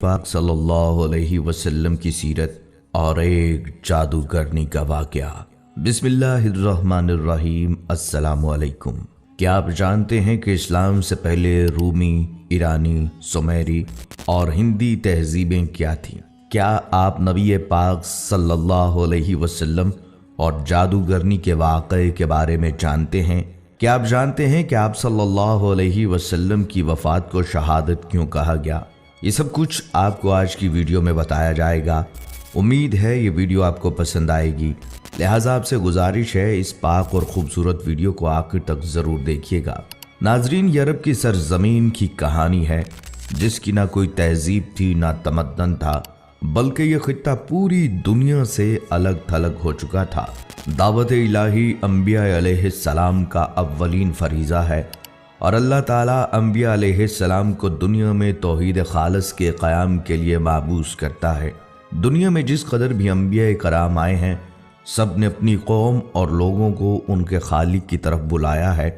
पाक सल्लल्लाहु अलैहि वसल्लम की सीरत और एक जादूगरनी का वाक़या। बिस्मिल्लाहिर्रहमानिर्रहीम। अस्सलामु अलैकुम। क्या आप जानते हैं कि इस्लाम से पहले रूमी, ईरानी, सुमेरी और हिंदी तहजीबें क्या थीं? क्या आप नबी पाक सल्लल्लाहु अलैहि वसल्लम और जादूगरनी के वाक़ये के बारे में जानते हैं? क्या आप जानते हैं कि आप सल्लल्लाहु अलैहि वसल्लम की वफ़ात को शहादत क्यों कहा गया? ये सब कुछ आपको आज की वीडियो में बताया जाएगा। उम्मीद है ये वीडियो आपको पसंद आएगी, लिहाजा आपसे गुजारिश है इस पाक और ख़ूबसूरत वीडियो को आखिर तक ज़रूर देखिएगा। नाजरीन, ये अरब की सरज़मीन की कहानी है जिसकी ना कोई तहजीब थी ना तमद्दन था, बल्कि ये खित्ता पूरी दुनिया से अलग थलग हो चुका था। दावत इलाही अंबिया अलैहिस्सलाम का अव्वलीन फरीज़ा है और अल्लाह ताला अंबिया अलैहिस्सलाम को दुनिया में तौहीद खालिस के क़याम के लिए माबूस करता है। दुनिया में जिस कदर भी अंबिया कराम आए हैं, सब ने अपनी कौम और लोगों को उनके खालिक की तरफ बुलाया है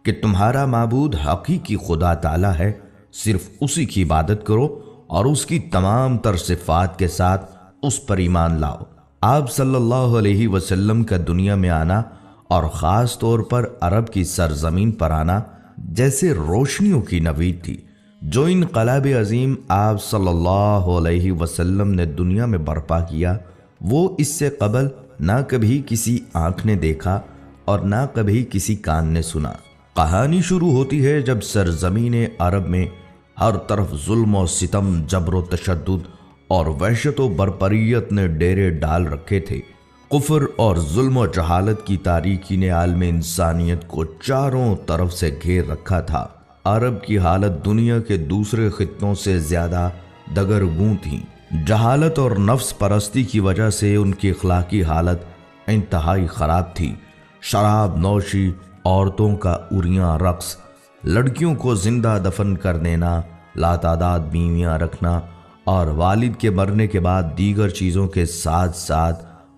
कि तुम्हारा माबूद हकीकी खुदा ताला है, सिर्फ उसी की इबादत करो और उसकी तमाम तर सिफ़ात के साथ उस पर ईमान लाओ। आप सल्लल्लाहु अलैहि वसल्लम का दुनिया में आना और ख़ास तौर पर अरब की सरज़मीन पर आना जैसे रोशनियों की नवीद थी। जो इनक़लाब अज़ीम आप सल्लल्लाहु अलैहि वसल्लम ने दुनिया में बर्पा किया, वो इससे कबल ना कभी किसी आँख ने देखा और ना कभी किसी कान ने सुना। कहानी शुरू होती है जब सरज़मीन अरब में हर तरफ जुल्म और सितम, जबर व तशद्दुद और वहशत व बरपरियत ने डेरे डाल रखे थे। कुफ्र और जुल्म और जहालत की तारीकी ने आलम इंसानियत को चारों तरफ से घेर रखा था। अरब की हालत दुनिया के दूसरे खित्तों से ज़्यादा दगरगूं थी। जहालत और नफ्स परस्ती की वजह से उनकी अखलाकी हालत इंतहाई ख़राब थी। शराब नौशी, औरतों का उरियां रक्स, लड़कियों को जिंदा दफन कर देना, लातादाद बीवियां रखना और वालिद के मरने के बाद दीगर चीज़ों के साथ साथ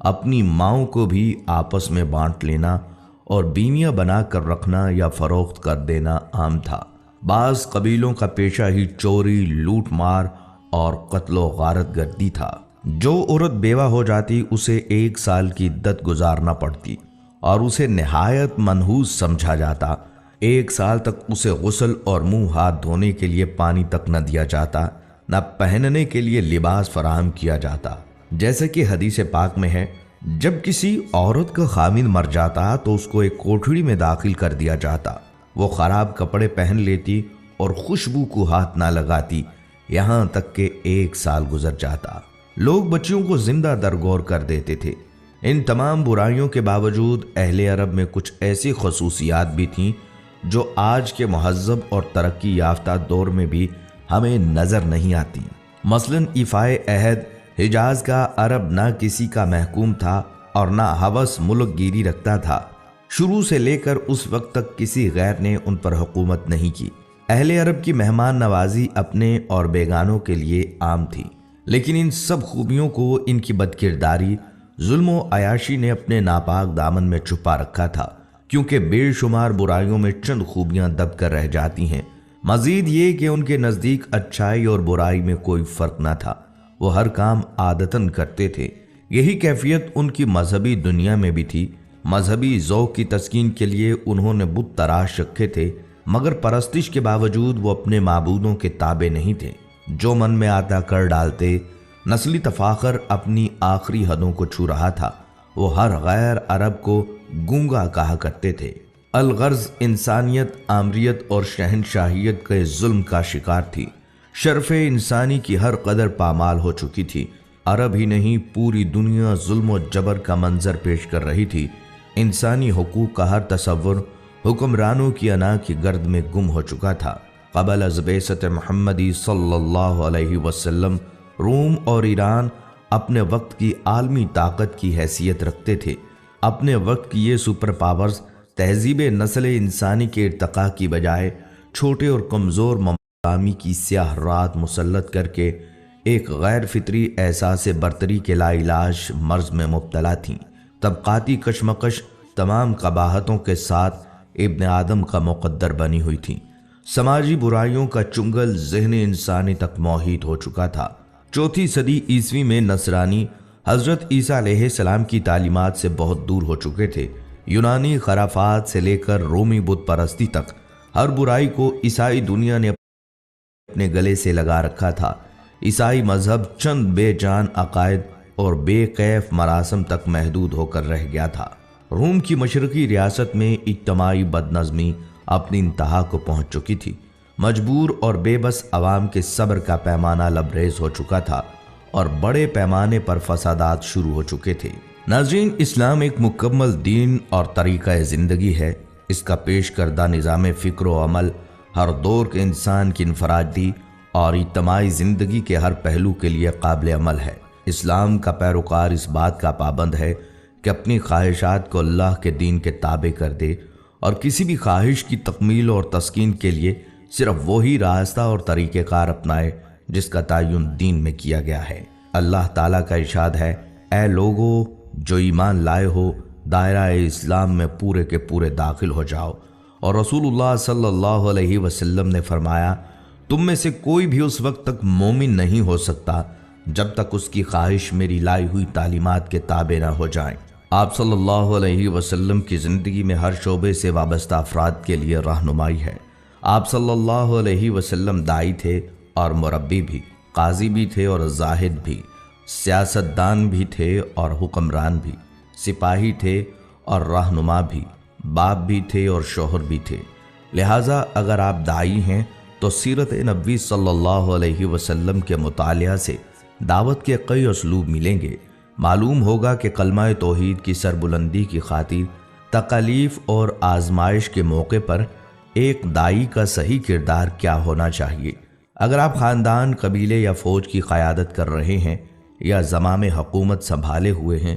अपनी माँओं को भी आपस में बांट लेना और बीवियां बना कर रखना या फ़रोख्त कर देना आम था। बाज़ कबीलों का पेशा ही चोरी, लूट मार और कत्लो गारत गर्दी था। जो औरत बेवा हो जाती उसे 1 साल की इद्दत गुजारना पड़ती और उसे नहायत मनहूस समझा जाता। 1 साल तक उसे गुस्ल और मुंह हाथ धोने के लिए पानी तक न दिया जाता, न पहनने के लिए लिबास फराहम किया जाता। जैसे कि हदीस पाक में है, जब किसी औरत का खामिद मर जाता तो उसको एक कोठड़ी में दाखिल कर दिया जाता। वो खराब कपड़े पहन लेती और खुशबू को हाथ ना लगाती, यहाँ तक कि 1 साल गुजर जाता। लोग बच्चियों को जिंदा दरगोर कर देते थे। इन तमाम बुराइयों के बावजूद अहले अरब में कुछ ऐसी खसूसियात भी थीं जो आज के महज़्ज़ब और तरक्की याफ्ता दौर में भी हमें नज़र नहीं आती। मसलन इफ़ाए अहद, हिजाज का अरब ना किसी का महकूम था और ना हवस मुल्क गिरी रखता था। शुरू से लेकर उस वक्त तक किसी गैर ने उन पर हुकूमत नहीं की। अहले अरब की मेहमान नवाजी अपने और बेगानों के लिए आम थी, लेकिन इन सब खूबियों को इनकी बदकिरदारी, जुल्म व अयाशी ने अपने नापाक दामन में छुपा रखा था, क्योंकि बेशुमार बुराइयों में चंद खूबियां दब कर रह जाती हैं। मजीद ये कि उनके नज़दीक अच्छाई और बुराई में कोई फ़र्क न था, वो हर काम आदतन करते थे। यही कैफियत उनकी मजहबी दुनिया में भी थी। मजहबी ज़ौक़ की तस्कीन के लिए उन्होंने बुत तराश रखे थे, मगर परस्तिश के बावजूद वो अपने माबूदों के ताबे नहीं थे। जो मन में आता कर डालते। नस्ली तफाखर अपनी आखिरी हदों को छू रहा था। वो हर गैर अरब को गूंगा कहा करते थे। अलगर्ज इंसानियत, आमरियत और शहनशाहियत के जुल्म का शिकार थी। शर्फ़े इंसानी की हर कदर पामाल हो चुकी थी। अरब ही नहीं, पूरी दुनिया जुल्म और जबर का मंजर पेश कर रही थी। इंसानी हुकूक का हर तसव्वुर हुक्मरानों की अना की गर्द में गुम हो चुका था। क़बल अज़ बेसत मुहम्मदी सल्लल्लाहु अलैहि वसल्लम रोम और ईरान अपने वक्त की आलमी ताकत की हैसियत रखते थे। अपने वक्त की ये सुपर पावर्स तहजीब नस्ल इंसानी के इर्तका की बजाय छोटे और कमज़ोर मकामी की स्याह रात मुसल्लत करके एक गैर फितरी एहसास बरतरी के लाइलाज मर्ज में मुब्तला थीं। तबक़ाती कशमकश तमाम कबाहतों के साथ इब्न आदम का मुक़द्दर बनी हुई थी। سماجی برائیوں کا چنگل ذہن انسانی تک محیط ہو چکا تھا۔ چوتھی صدی عیسوی میں نصرانی حضرت عیسیٰ علیہ السلام کی تعلیمات سے بہت دور ہو چکے تھے۔ یونانی خرافات سے لے کر رومی بت پرستی تک ہر برائی کو عیسائی دنیا نے اپنے گلے سے لگا رکھا تھا۔ عیسائی مذہب چند بے جان عقائد اور بے کیف مراسم تک محدود ہو کر رہ گیا تھا۔ روم کی مشرقی ریاست میں اجتماعی بد نظمی اپنی انتہا کو پہنچ چکی تھی۔ مجبور اور بے بس عوام کے صبر کا پیمانہ لبریز ہو چکا تھا اور بڑے پیمانے پر فسادات شروع ہو چکے تھے۔ ناظرین، اسلام ایک مکمل دین اور طریقہ زندگی ہے۔ اس کا پیش کردہ نظام فکر و عمل ہر دور کے انسان کی انفرادی اور اجتماعی زندگی کے ہر پہلو کے لیے قابل عمل ہے۔ اسلام کا پیروکار اس بات کا پابند ہے کہ اپنی خواہشات کو اللہ کے دین کے تابع کر دے اور کسی بھی خواہش کی تکمیل اور تسکین کے لیے صرف وہی راستہ اور طریقہ کار اپنائے جس کا تعین دین میں کیا گیا ہے۔ اللہ تعالیٰ کا ارشاد ہے، اے لوگو جو ایمان لائے ہو، دائرہ اسلام میں پورے کے پورے داخل ہو جاؤ۔ اور رسول اللہ صلی اللہ علیہ وسلم نے فرمایا، تم میں سے کوئی بھی اس وقت تک مومن نہیں ہو سکتا جب تک اس کی خواہش میری لائی ہوئی تعلیمات کے تابع نہ ہو جائیں۔ آپ صلی اللہ علیہ وسلم کی زندگی میں ہر شعبے سے وابستہ افراد کے لیے رہنمائی ہے۔ آپ صلی اللہ علیہ وسلم داعی تھے اور مربی بھی، قاضی بھی تھے اور زاہد بھی، سیاستدان بھی تھے اور حکمران بھی، سپاہی تھے اور رہنما بھی، باپ بھی تھے اور شوہر بھی تھے۔ لہٰذا اگر آپ داعی ہیں تو سیرت نبوی صلی اللہ علیہ وسلم کے مطالعہ سے دعوت کے کئی اسلوب ملیں گے۔ معلوم ہوگا کہ کلمہ توحید کی سربلندی کی خاطر تکالیف اور آزمائش کے موقع پر ایک داعی کا صحیح کردار کیا ہونا چاہیے۔ اگر آپ خاندان، قبیلے یا فوج کی قیادت کر رہے ہیں یا زمام حکومت سنبھالے ہوئے ہیں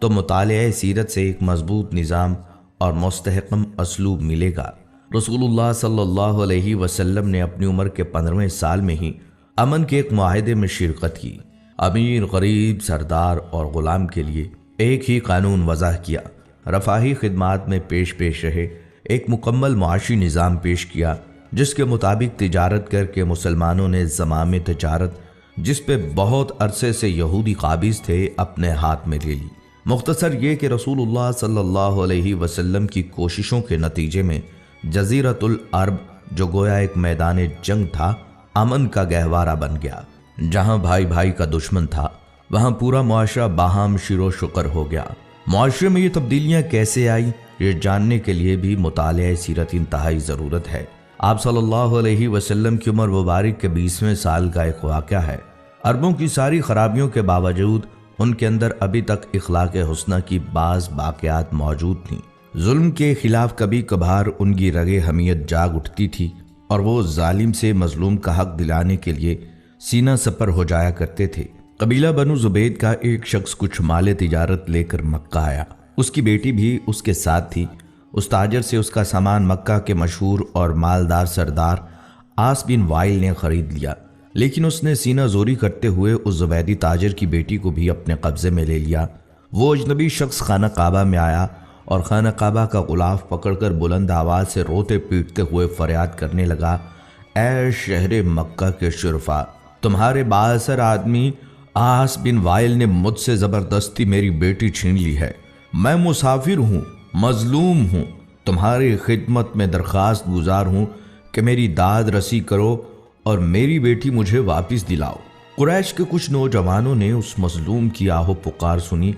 تو مطالعہ سیرت سے ایک مضبوط نظام اور مستحکم اسلوب ملے گا۔ رسول اللہ صلی اللہ علیہ وسلم نے اپنی عمر کے 15ویں سال میں ہی امن کے ایک معاہدے میں شرکت کی۔ امیر، غریب، سردار اور غلام کے لیے ایک ہی قانون وضع کیا، رفاہی خدمات میں پیش رہے، ایک مکمل معاشی نظام پیش کیا جس کے مطابق تجارت کر کے مسلمانوں نے زمام تجارت، جس پہ بہت عرصے سے یہودی قابض تھے، اپنے ہاتھ میں لے لی۔ مختصر یہ کہ رسول اللہ صلی اللہ علیہ وسلم کی کوششوں کے نتیجے میں جزیرۃ العرب، جو گویا ایک میدان جنگ تھا، امن کا گہوارہ بن گیا۔ جہاں بھائی بھائی کا دشمن تھا وہاں پورا معاشرہ باہم شیر و شکر ہو گیا۔ معاشرے میں یہ تبدیلیاں کیسے آئیں، یہ جاننے کے لیے بھی مطالعہ سیرت انتہائی ضرورت ہے۔ آپ صلی اللہ علیہ وسلم کی عمر مبارک کے 20ویں سال کا ایک واقعہ ہے۔ عربوں کی ساری خرابیوں کے باوجود ان کے اندر ابھی تک اخلاق حسنہ کی بعض باقیات موجود تھیں۔ ظلم کے خلاف کبھی کبھار ان کی رگ حمیت جاگ اٹھتی تھی اور وہ ظالم سے مظلوم کا حق دلانے کے لیے سینہ سپر ہو جایا کرتے تھے۔ قبیلہ بنو زبید کا ایک شخص کچھ مال تجارت لے کر مکہ آیا۔ اس کی بیٹی بھی اس کے ساتھ تھی۔ اس تاجر سے اس کا سامان مکہ کے مشہور اور مالدار سردار عاص بن وائل نے خرید لیا، لیکن اس نے سینہ زوری کرتے ہوئے اس زبیدی تاجر کی بیٹی کو بھی اپنے قبضے میں لے لیا۔ وہ اجنبی شخص خانہ کعبہ میں آیا اور خانہ کعبہ کا غلاف پکڑ کر بلند آواز سے روتے پیٹتے ہوئے فریاد کرنے لگا، اے شہر مکہ کے شرفا، تمہارے بااثر آدمی عاص بن وائل نے مجھ سے زبردستی میری بیٹی چھین لی ہے۔ میں مسافر ہوں، مظلوم ہوں، تمہاری خدمت میں درخواست گزار ہوں کہ میری داد رسی کرو اور میری بیٹی مجھے واپس دلاؤ۔ قریش کے کچھ نوجوانوں نے اس مظلوم کی آہ و پکار سنی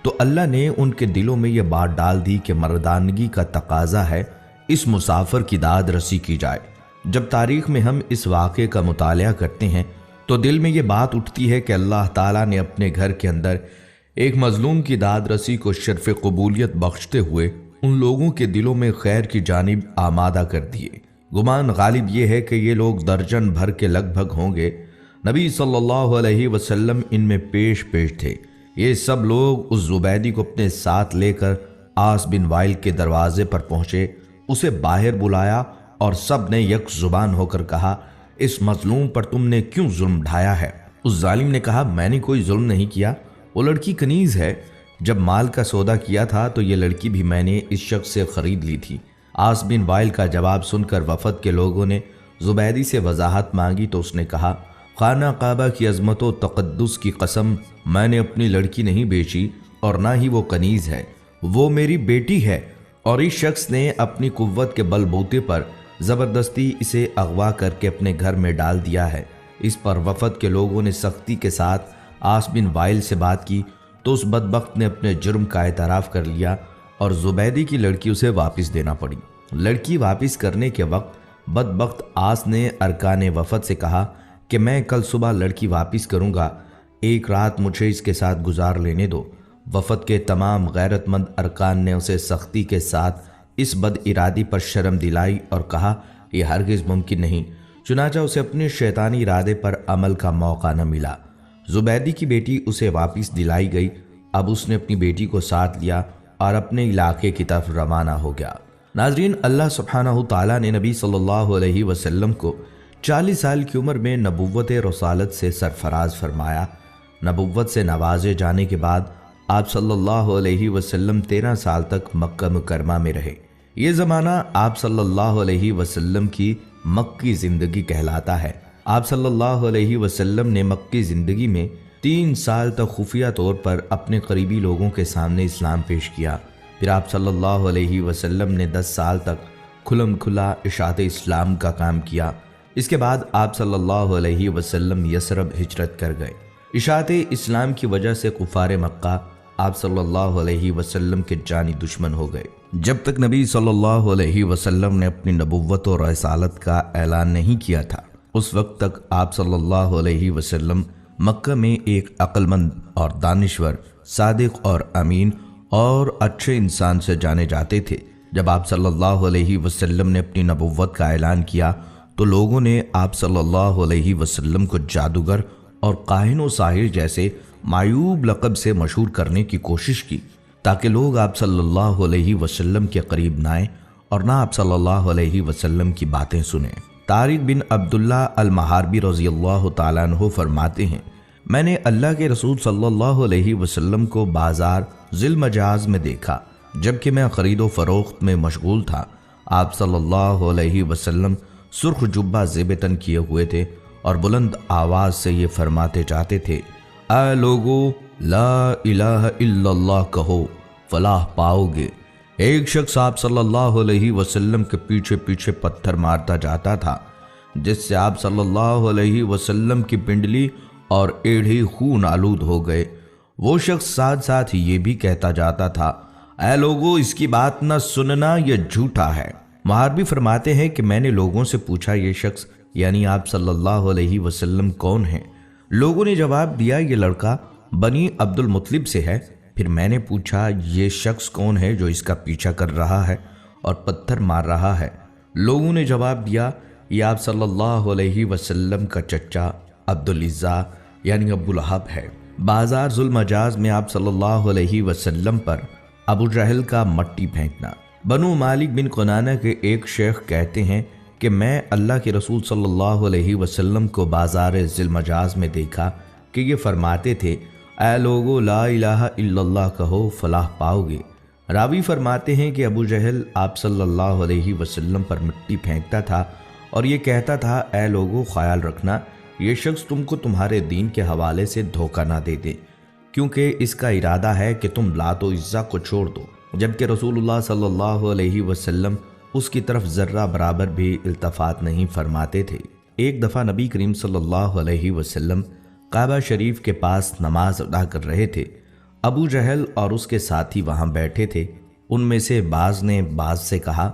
تو اللہ نے ان کے دلوں میں یہ بات ڈال دی کہ مردانگی کا تقاضا ہے اس مسافر کی داد رسی کی جائے۔ جب تاریخ میں ہم اس واقعے کا مطالعہ کرتے ہیں تو دل میں یہ بات اٹھتی ہے کہ اللہ تعالیٰ نے اپنے گھر کے اندر ایک مظلوم کی داد رسی کو شرف قبولیت بخشتے ہوئے ان لوگوں کے دلوں میں خیر کی جانب آمادہ کر دیے۔ گمان غالب یہ ہے کہ یہ لوگ درجن بھر کے لگ بھگ ہوں گے۔ نبی صلی اللہ علیہ وسلم ان میں پیش تھے۔ یہ سب لوگ اس زبیدی کو اپنے ساتھ لے کر عاص بن وائل کے دروازے پر پہنچے، اسے باہر بلایا اور سب نے یک زبان ہو کر کہا، اس مظلوم پر تم نے کیوں ظلم ڈھایا ہے؟ اس ظالم نے کہا، میں نے کوئی ظلم نہیں کیا، وہ لڑکی کنیز ہے۔ جب مال کا سودا کیا تھا تو یہ لڑکی بھی میں نے اس شخص سے خرید لی تھی۔ आस बिन वाइल का जवाब सुनकर वफद के लोगों ने जुबैदी से वजाहत मांगी तो उसने कहा, खाना काबा की अजमत व तक़द्दुस की कसम, मैंने अपनी लड़की नहीं बेची और ना ही वो कनीज है, वो मेरी बेटी है और इस शख्स ने अपनी कुव्वत के बलबूते पर ज़बरदस्ती इसे अगवा करके अपने घर में डाल दिया है। इस पर वफद के लोगों ने सख्ती के साथ आस बिन वाइल से बात की तो उस बदबख्त ने अपने जुर्म का एतराफ़ कर लिया और जुबैदी की लड़की उसे वापस देना पड़ी। लड़की वापस करने के वक्त बदबख्त आस ने अरकान वफद से कहा कि मैं कल सुबह लड़की वापस करूँगा, एक रात मुझे इसके साथ गुजार लेने दो। वफद के तमाम गैरतमंद अरकान ने उसे सख्ती के साथ इस बद इरादी पर शर्म दिलाई और कहा, यह हरगिज़ मुमकिन नहीं। चुनाचा उसे अपने शैतानी इरादे पर अमल का मौका न मिला। जुबैदी की बेटी उसे वापस दिलाई गई। अब उसने अपनी बेटी को साथ लिया और अपने इलाके की तरफ रवाना हो गया। नाज़रीन, अल्लाह सुब्हानहू तआला ने नबी सल्लल्लाहु अलैहि वसल्लम को 40 साल की उम्र में नबुव्वत रसालत से सरफराज फरमाया। नबुव्वत से नवाजे जाने के बाद आप सल्लल्लाहु अलैहि वसल्लम 13 साल तक मक्का मुकरमा में रहे। ये ज़माना आप सल्लल्लाहु अलैहि वसल्लम की मक्की ज़िंदगी कहलाता है। आप सल्लल्लाहु अलैहि वसल्लम ने मक्की ज़िंदगी में 3 साल तक खुफिया तौर पर अपने करीबी लोगों के सामने इस्लाम पेश किया। फिर आप सल्लल्लाहु अलैहि वसल्लम ने 10 साल तक खुलम खुला इशाअत इस्लाम का काम किया। इसके बाद आप सल्लल्लाहु अलैहि वसल्लम यसरब हिजरत कर गए। इशाअत इस्लाम की वजह से कुफार मक्का आप सल्लल्लाहु अलैहि वसल्लम के जानी दुश्मन हो गए। जब तक नबी सल्लल्लाहु अलैहि वसल्लम ने अपनी नबुव्वत और रिसालत का ऐलान नहीं किया था, उस वक्त तक आप सल्लल्लाहु अलैहि वसल्लम मक्का में एक अक्लमंद और दानिश्वर, सादिक और अमीन और अच्छे इंसान से जाने जाते थे। जब आप सल्लल्लाहु अलैहि वसल्लम ने अपनी नबुव्वत का ऐलान किया तो लोगों ने आप सल्लल्लाहु अलैहि वसल्लम को जादूगर और काहिन व साहिर जैसे मायूब लक़ब से मशहूर करने की कोशिश की ताकि लोग आप सल्लल्लाहु अलैहि वसल्लम के करीब ना आए और ना आप सल्लल्लाहु अलैहि वसल्लम की बातें सुने। तारिक बिन अब्दुल्ला अल-महारबी रज़ियल्लाहु ताला अन्हु फरमाते हैं, मैंने अल्लाह के रसूल सल्लल्लाहु अलैहि वसल्लम को बाजार ज़िल मजाज में देखा। जबकि मैं ख़रीदो फ़रोख्त में मशगूल था, आप सल्लल्लाहु अलैहि वसल्लम सुर्ख जुब्बा ज़ेबतन किए हुए थे और बुलंद आवाज़ से ये फरमाते जाते थे, ऐ लोगो, ला इलाहा इल्लल्लाह कहो, फलाह पाओगे। एक शख्स आप सल्लल्लाहु अलैहि वसल्लम के पीछे पीछे पत्थर मारता जाता था, जिससे आप सल्लल्लाहु अलैहि वसल्लम की पिंडली और एड़ी खून आलूद हो गए। वो शख्स साथ साथ ये भी कहता जाता था, ऐ लोगो, इसकी बात न सुनना, यह झूठा है। महारबी फरमाते हैं कि मैंने लोगों से पूछा, ये शख्स यानी आप सल्लल्लाहु अलैहि वसल्लम कौन है? लोगों ने जवाब दिया, ये लड़का बनी अब्दुल मुत्तलिब से है। फिर मैंने पूछा, ये शख्स कौन है जो इसका पीछा कर रहा है और पत्थर मार रहा है? लोगों ने जवाब दिया, ये आप सल्लल्लाहु अलैहि वसल्लम का चचा अब्दुल इज़्ज़ा यानी अबू लहब है। बाजार ज़ुल मजाज में आप सल्लल्लाहु अलैहि वसल्लम पर अबू जहल का मट्टी फेंकना। बनु मालिक बिन कुनाना के एक शेख कहते हैं कि मैं अल्लाह के रसूल सल्लल्लाहु अलैहि वसल्लम को बाजार ज़िल मजाज में देखा कि ये फरमाते थे, ऐ लोगो, ला इलाहा इल्लल्लाह कहो, फलाह पाओगे। रावी फरमाते हैं कि अबू जहल आप सल्लल्लाहु अलैहि वसल्लम पर मिट्टी फेंकता था और ये कहता था, ऐ लोगो, ख्याल रखना, ये शख्स तुमको तुम्हारे दीन के हवाले से धोखा ना दे दे, क्योंकि इसका इरादा है कि तुम लात व इज़्ज़ा को छोड़ दो। जबकि रसूलुल्लाह सल्लल्लाहु अलैहि वसल्लम उसकी तरफ ज़र्रा बराबर भी इल्तफ़ात नहीं फरमाते थे। एक दफ़ा नबी करीम सल्लल्लाहु अलैहि वसल्लम काबा शरीफ के पास नमाज अदा कर रहे थे। अबू जहल और उसके साथी वहाँ बैठे थे। उनमें से बाज़ ने बाज़ से कहा,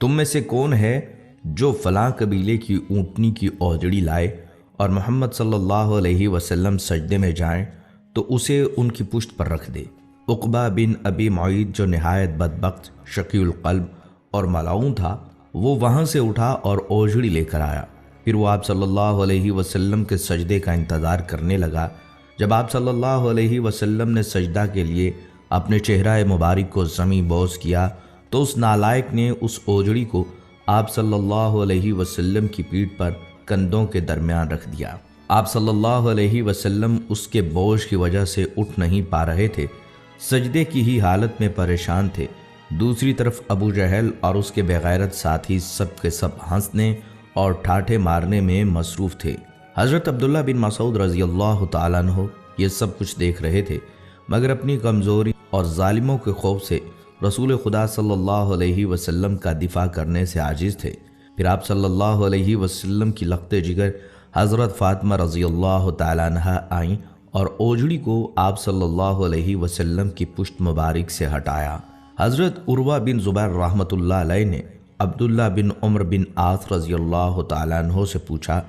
तुम में से कौन है जो फ़लाँ कबीले की ऊँटनी की औजड़ी लाए और मोहम्मद सल्लल्लाहु अलैहि वसल्लम सजदे में जाएं तो उसे उनकी पुश्त पर रख दे। उक़बा बिन अबी मुईद जो नहायत बदबख्त, शकीउल क़ल्ब और मलाऊन था, वो वहाँ से उठा और ओझड़ी लेकर आया। फिर वो आप सल्लल्लाहु अलैहि वसल्लम के सजदे का इंतज़ार करने लगा। जब आप सल्लल्लाहु अलैहि वसल्लम ने सजदा के लिए अपने चेहरा मुबारक को ज़मीं बोस किया तो उस नालायक ने उस ओझड़ी को आप सल्लल्लाहु अलैहि वसल्लम की पीठ पर कंधों के दरमियान रख दिया। आप सल्लल्लाहु अलैहि वसल्लम उसके बोझ की वजह से उठ नहीं पा रहे थे, सजदे की ही हालत में परेशान थे। दूसरी तरफ अबू जहल और उसके बेगैरत साथी सब के सब हंसने और ठाठे मारने में मसरूफ़ थे। हज़रत अब्दुल्ला बिन मसूद रज़ी अल्लाह तआला अन्हु ये सब कुछ देख रहे थे, मगर अपनी कमज़ोरी और जालिमों के खौफ से रसूल खुदा सल्लल्लाहु अलैहि वसल्लम का दिफा करने से आजिज़ थे। फिर आप सल्लल्लाहु अलैहि वसल्लम की लख्ते जिगर हज़रत फ़ातिमा रज़ी अल्लाह तआला अन्हा आईं और ओझड़ी को आप सल्लल्लाहु अलैहि वसल्लम की पुश्त मुबारक से हटाया। हज़रत उर्वा बिन ज़ुबैर रहमतुल्लाह अलैह ने अब्दुल्ला बिन उमर बिन आस रज़ी अल्लाह तआला अन्हु से पूछा,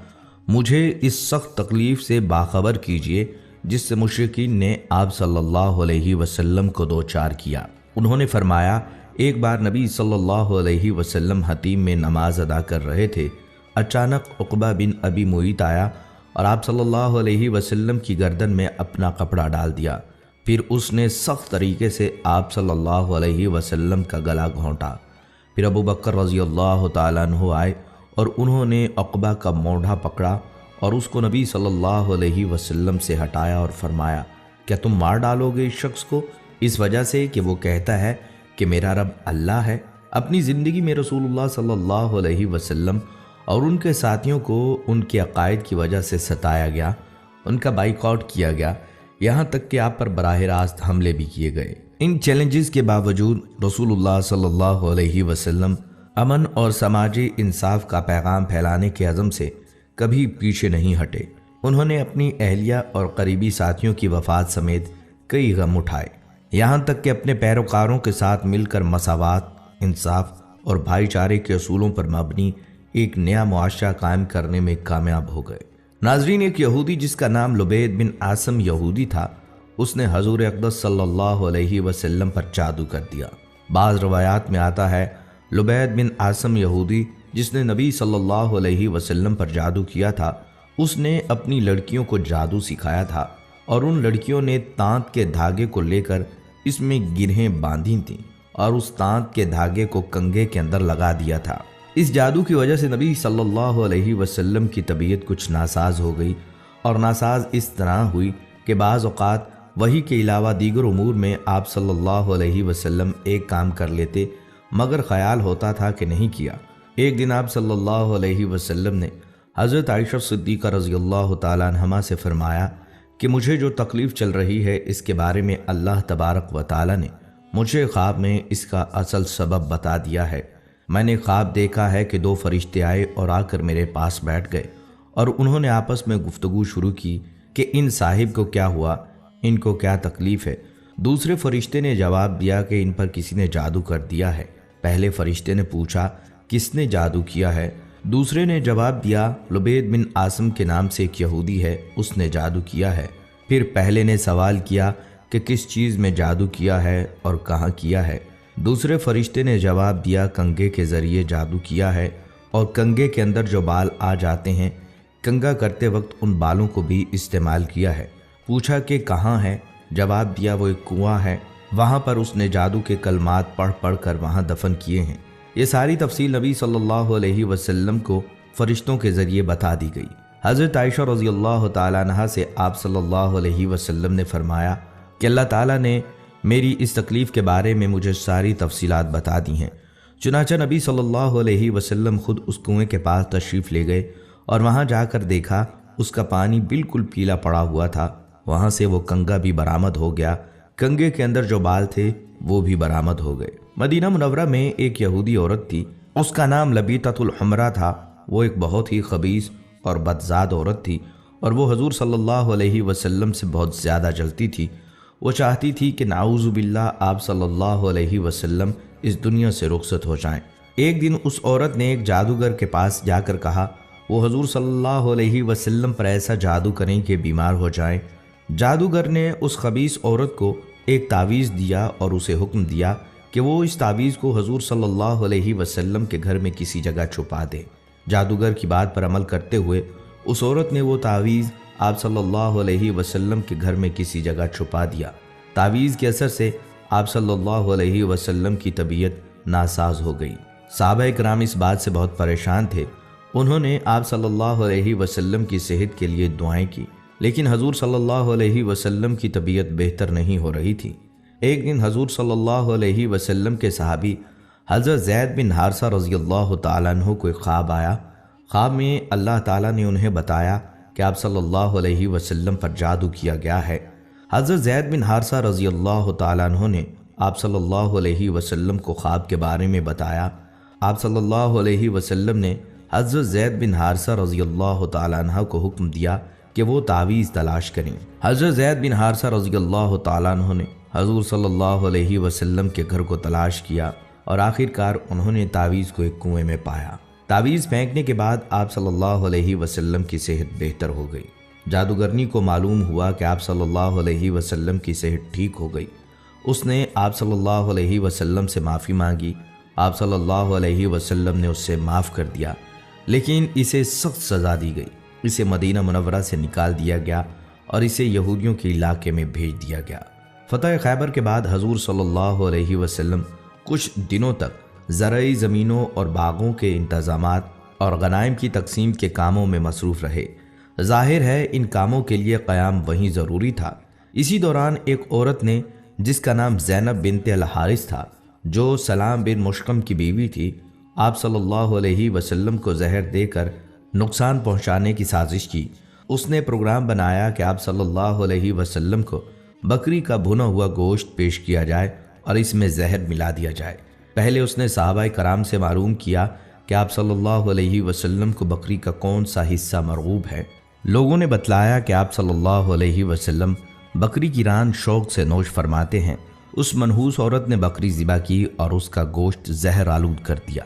मुझे इस सख्त तकलीफ़ से बाखबर कीजिए जिससे मुशरिकीन ने आप सल्लल्लाहु अलैहि वसल्लम को दो चार किया। उन्होंने फरमाया, एक बार नबी सल्लल्लाहु अलैहि वसल्लम हतीम में नमाज अदा कर रहे थे, अचानक उक़बा बिन अबी मुईत आया और आप सल्लल्लाहु अलैहि वसल्लम की गर्दन में अपना कपड़ा डाल दिया। फिर उसने सख्त तरीके से आप सल्लल्लाहु अलैहि वसल्लम का गला घोंटा। फिर अबू बकर रज़ी अल्लाह तआला अन्हु आए और उन्होंने उक़बा का मोढ़ा पकड़ा और उसको नबी सल्लल्लाहु अलैहि वसल्लम से हटाया और फरमाया, क्या तुम मार डालोगे इस शख्स को इस वजह से कि वो कहता है कि मेरा रब अल्लाह है। अपनी ज़िंदगी में रसूलुल्लाह सल्लल्लाहु अलैहि वसल्लम और उनके साथियों को उनके अकायद की वजह से सताया गया, उनका बाइकआउट किया गया, यहाँ तक कि आप पर बराह रास्त हमले भी किए गए। इन चैलेंजेस के बावजूद रसूलुल्लाह सल्लल्लाहु अलैहि वसल्लम अमन और समाजी इंसाफ का पैगाम फैलाने के अज़म से कभी पीछे नहीं हटे। उन्होंने अपनी अहलिया और करीबी साथियों की वफ़ात समेत कई गम उठाए, यहाँ तक कि अपने पैरोकारों के साथ मिलकर मसावात, इंसाफ और भाईचारे के असूलों पर मबनी एक नया मुआशरा कायम करने में कामयाब हो गए। नाजरीन, एक यहूदी जिसका नाम लुबैद बिन आसम यहूदी था, उसने हजूर अक़दस सल्लल्लाहु अलैहि वसल्लम पर जादू कर दिया। बाज़ रवायात में आता है लुबैद बिन आसम यहूदी जिसने नबी सल्लल्लाहु अलैहि वसल्लम पर जादू किया था, उसने अपनी लड़कियों को जादू सिखाया था और उन लड़कियों ने तांत के धागे को लेकर इसमें गिरहें बांधी थीं और उस तांत के धागे को कंघे के अंदर लगा दिया था। इस जादू की वजह से नबी सल्लल्लाहु अलैहि वसल्लम की तबीयत कुछ नासाज हो गई और नासाज इस तरह हुई कि बाज़ औक़ात वही के अलावा दीगर उमूर में आप सल्लल्लाहु अलैहि वसल्लम एक काम कर लेते, मगर ख्याल होता था कि नहीं किया। एक दिन आप सल्लल्लाहु अलैहि वसल्लम ने हज़रत आयशा सिद्दीक़ा रज़ी अल्लाह तआला अन्हा से फरमाया कि मुझे जो तकलीफ़ चल रही है इसके बारे में अल्लाह तबारक व तआला ने मुझे ख्वाब में इसका असल सबब बता दिया है। मैंने ख्वाब देखा है कि दो फरिश्ते आए और आकर मेरे पास बैठ गए और उन्होंने आपस में गुफ्तगू शुरू की कि इन साहिब को क्या हुआ, इनको क्या तकलीफ़ है। दूसरे फरिश्ते ने जवाब दिया कि इन पर किसी ने जादू कर दिया है। पहले फरिश्ते ने पूछा, किसने जादू किया है? दूसरे ने जवाब दिया, लुबैद बिन आसम के नाम से एक यहूदी है, उसने जादू किया है। फिर पहले ने सवाल किया कि किस चीज़ में जादू किया है और कहाँ किया है। दूसरे फरिश्ते ने जवाब दिया, कंघे के ज़रिए जादू किया है और कंघे के अंदर जो बाल आ जाते हैं, कंघा करते वक्त उन बालों को भी इस्तेमाल किया है। पूछा कि कहाँ है? जवाब दिया, वो एक कुआं है, वहाँ पर उसने जादू के कलमात पढ़ पढ़ कर वहाँ दफन किए हैं। ये सारी तफसील नबी सल्लल्लाहु अलैहि वसल्लम को फरिश्तों के ज़रिए बता दी गई। हज़रत आयशा रज़ी अल्लाह तआला अन्हा से आप सल्लल्लाहु अलैहि वसल्लम ने फरमाया कि अल्लाह ताला ने मेरी इस तकलीफ़ के बारे में मुझे सारी तफसीलात बता दी हैं। चुनांचे नबी सल्लल्लाहु अलैहि वसल्लम खुद उस कुएं के पास तशरीफ़ ले गए और वहाँ जाकर देखा उसका पानी बिल्कुल पीला पड़ा हुआ था। वहाँ से वो कंघा भी बरामद हो गया, कंघे के अंदर जो बाल थे वो भी बरामद हो गए। मदीना मुनव्वरा में एक यहूदी औरत थी, उसका नाम लबीततुल हमरा था। वो एक बहुत ही खबीस और बदजाद औरत थी और वो हजूर सल्लल्लाहु अलैहि वसल्लम से बहुत ज़्यादा जलती थी। वो चाहती थी कि नाऊज़ु बिल्लाह आप सल्लल्लाहु अलैहि वसल्लम इस दुनिया से रुखसत हो जाएं। एक दिन उस औरत ने एक जादूगर के पास जाकर कहा वो हजूर सल्लल्लाहु अलैहि वसल्लम पर ऐसा जादू करें कि बीमार हो जाएं। जादूगर ने उस खबीस औरत को एक तावीज़ दिया और उसे हुक्म दिया कि वो इस तावीज़ को हजूर सल्लल्लाहु अलैहि वसल्लम के घर में किसी जगह छुपा दे। जादूगर की बात पर अमल करते हुए उस औरत ने वो तावीज़ आप सल्लल्लाहु अलैहि वसल्लम के घर में किसी जगह छुपा दिया। तावीज़ के असर से आप सल्लल्लाहु अलैहि वसल्लम की तबीयत नासाज हो गई। सहाबाए किराम इस बात से बहुत परेशान थे। उन्होंने आप सल्लल्लाहु अलैहि वसल्लम की सेहत के लिए दुआएं की, लेकिन हजूर सल्लल्लाहु अलैहि वसल्लम की तबीयत बेहतर नहीं हो रही थी। ایک دن حضور صلی اللہ علیہ وسلم کے صحابی حضرت زید بن حارثہ رضی اللہ تعالیٰ عنہ کو ایک خواب آیا۔ خواب میں اللہ تعالیٰ نے انہیں بتایا کہ آپ صلی اللہ علیہ وسلم پر جادو کیا گیا ہے۔ حضرت زید بن حارثہ رضی اللہ تعالیٰ عنہ نے آپ صلی اللہ علیہ وسلم کو خواب کے بارے میں بتایا۔ آپ صلی اللہ علیہ وسلم نے حضرت زید بن حارثہ رضی اللہ تعالیٰ عنہ کو حکم دیا کہ وہ تعویذ تلاش کریں۔ حضرت زید بن حارثہ رضی اللہ تعالیٰ عنہ نے حضور صلی اللہ علیہ وسلم کے گھر کو تلاش کیا اور آخرکار انہوں نے تعویذ کو ایک کنویں میں پایا۔ تعویذ پھینکنے کے بعد آپ صلی اللہ علیہ وسلم کی صحت بہتر ہو گئی۔ جادوگرنی کو معلوم ہوا کہ آپ صلی اللہ علیہ وسلم کی صحت ٹھیک ہو گئی۔ اس نے آپ صلی اللہ علیہ وسلم سے معافی مانگی۔ آپ صلی اللہ علیہ وسلم نے اس سے معاف کر دیا، لیکن اسے سخت سزا دی گئی۔ اسے مدینہ منورہ سے نکال دیا گیا اور اسے یہودیوں کے علاقے میں بھیج دیا گیا۔ فتح خیبر کے بعد حضور صلی اللہ علیہ وسلم کچھ دنوں تک زرعی زمینوں اور باغوں کے انتظامات اور غنائم کی تقسیم کے کاموں میں مصروف رہے۔ ظاہر ہے ان کاموں کے لیے قیام وہیں ضروری تھا۔ اسی دوران ایک عورت نے جس کا نام زینب بنت الحارث تھا، جو سلام بن مشکم کی بیوی تھی، آپ صلی اللہ علیہ وسلم کو زہر دے کر نقصان پہنچانے کی سازش کی۔ اس نے پروگرام بنایا کہ آپ صلی اللہ علیہ وسلم کو بکری کا بھنا ہوا گوشت پیش کیا جائے اور اس میں زہر ملا دیا جائے۔ پہلے اس نے صحابہ کرام سے معلوم کیا کہ آپ صلی اللہ علیہ وسلم کو بکری کا کون سا حصہ مرغوب ہے۔ لوگوں نے بتلایا کہ آپ صلی اللہ علیہ وسلم بکری کی ران شوق سے نوش فرماتے ہیں۔ اس منحوس عورت نے بکری ذبح کی اور اس کا گوشت زہر آلود کر دیا۔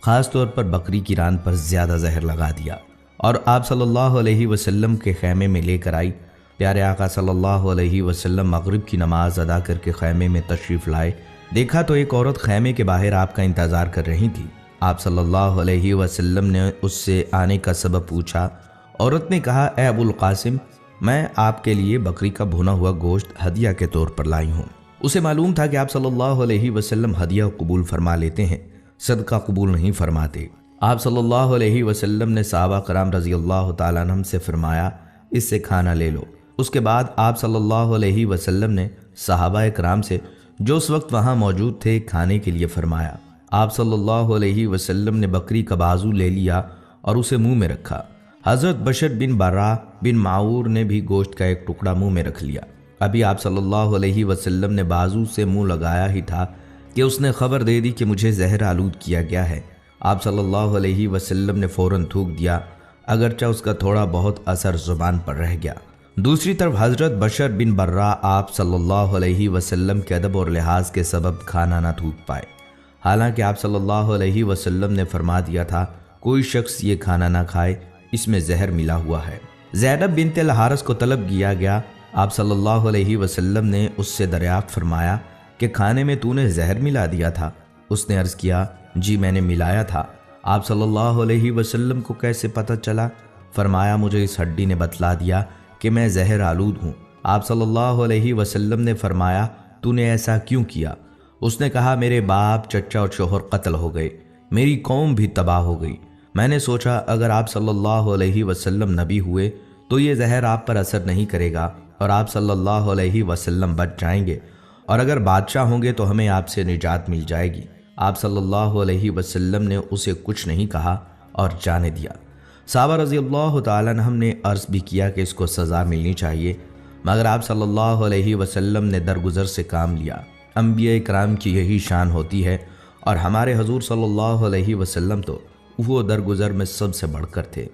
خاص طور پر بکری کی ران پر زیادہ زہر لگا دیا اور آپ صلی اللہ علیہ وسلم کے خیمے میں لے کر آئی۔ پیارے آقا صلی اللہ علیہ وسلم مغرب کی نماز ادا کر کے خیمے میں تشریف لائے۔ دیکھا تو ایک عورت خیمے کے باہر آپ کا انتظار کر رہی تھی۔ آپ صلی اللہ علیہ وسلم نے اس سے آنے کا سبب پوچھا۔ عورت نے کہا، اے ابو القاسم، میں آپ کے لیے بکری کا بھنا ہوا گوشت ہدیہ کے طور پر لائی ہوں۔ اسے معلوم تھا کہ آپ صلی اللہ علیہ وسلم ہدیہ قبول فرما لیتے ہیں، صدقہ قبول نہیں فرماتے۔ آپ صلی اللہ علیہ وسلم نے صحابہ کرام رضی اللہ تعالیٰ عنہم سے فرمایا، اس سے کھانا لے لو۔ اس کے بعد آپ صلی اللہ علیہ وسلم نے صحابہ کرام سے جو اس وقت وہاں موجود تھے کھانے کے لیے فرمایا۔ آپ صلی اللہ علیہ وسلم نے بکری کا بازو لے لیا اور اسے منہ میں رکھا۔ حضرت بشر بن برا بن معور نے بھی گوشت کا ایک ٹکڑا منہ میں رکھ لیا۔ ابھی آپ صلی اللہ علیہ وسلم نے بازو سے منہ لگایا ہی تھا کہ اس نے خبر دے دی کہ مجھے زہر آلود کیا گیا ہے۔ آپ صلی اللہ علیہ وسلم نے فوراً تھوک دیا، اگرچہ اس کا تھوڑا بہت اثر زبان پر رہ گیا۔ دوسری طرف حضرت بشر بن برا آپ صلی اللہ علیہ وسلم کے ادب اور لحاظ کے سبب کھانا نہ تھوک پائے، حالانکہ آپ صلی اللہ علیہ وسلم نے فرما دیا تھا کوئی شخص یہ کھانا نہ کھائے، اس میں زہر ملا ہوا ہے۔ زینب بنت الحارث کو طلب کیا گیا۔ آپ صلی اللہ علیہ وسلم نے اس سے دریافت فرمایا کہ کھانے میں تو نے زہر ملا دیا تھا؟ اس نے عرض کیا، جی میں نے ملایا تھا۔ آپ صلی اللہ علیہ وسلم کو کیسے پتہ چلا؟ فرمایا، مجھے اس ہڈی نے بتلا دیا کہ میں زہر آلود ہوں۔ آپ صلی اللہ علیہ وسلم نے فرمایا، تو نے ایسا کیوں کیا؟ اس نے کہا، میرے باپ، چچا اور شوہر قتل ہو گئے، میری قوم بھی تباہ ہو گئی۔ میں نے سوچا اگر آپ صلی اللہ علیہ وسلم نبی ہوئے تو یہ زہر آپ پر اثر نہیں کرے گا اور آپ صلی اللہ علیہ وسلم بچ جائیں گے، اور اگر بادشاہ ہوں گے تو ہمیں آپ سے نجات مل جائے گی۔ آپ صلی اللہ علیہ وسلم نے اسے کچھ نہیں کہا اور جانے دیا۔ صحابہ رضی اللہ تعالیٰ عنہم نے عرض بھی کیا کہ اس کو سزا ملنی چاہیے، مگر آپ صلی اللہ علیہ وسلم نے درگزر سے کام لیا۔ انبیاء کرام کی یہی شان ہوتی ہے، اور ہمارے حضور صلی اللہ علیہ وسلم تو وہ درگزر میں سب سے بڑھ کر تھے۔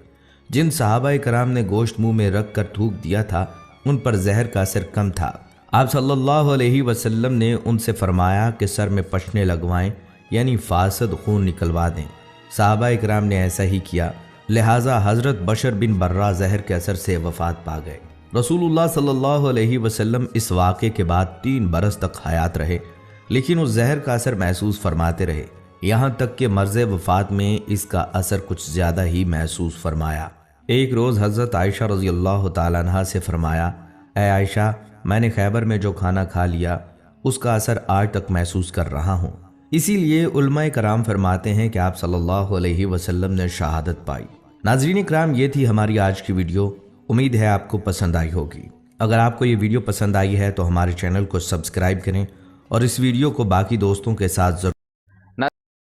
جن صحابہ کرام نے گوشت منہ میں رکھ کر تھوک دیا تھا ان پر زہر کا اثر کم تھا۔ آپ صلی اللہ علیہ وسلم نے ان سے فرمایا کہ سر میں پشنے لگوائیں، یعنی فاسد خون نکلوا دیں۔ صحابہ کرام نے ایسا ہی کیا، لہٰذا حضرت بشر بن برا زہر کے اثر سے وفات پا گئے۔ رسول اللہ صلی اللہ علیہ وسلم اس واقعے کے بعد 3 برس تک حیات رہے، لیکن اس زہر کا اثر محسوس فرماتے رہے، یہاں تک کہ مرض وفات میں اس کا اثر کچھ زیادہ ہی محسوس فرمایا۔ ایک روز حضرت عائشہ رضی اللہ تعالیٰ عنہا سے فرمایا، اے عائشہ، میں نے خیبر میں جو کھانا کھا لیا اس کا اثر آج تک محسوس کر رہا ہوں۔ اسی لیے علماء کرام فرماتے ہیں کہ آپ صلی اللہ علیہ وسلم نے شہادت پائی۔ ناظرین کرام، یہ تھی ہماری آج کی ویڈیو، امید ہے آپ کو پسند آئی ہوگی۔ اگر آپ کو یہ ویڈیو پسند آئی ہے تو ہمارے چینل کو سبسکرائب کریں और इस वीडियो को बाकी दोस्तों के साथ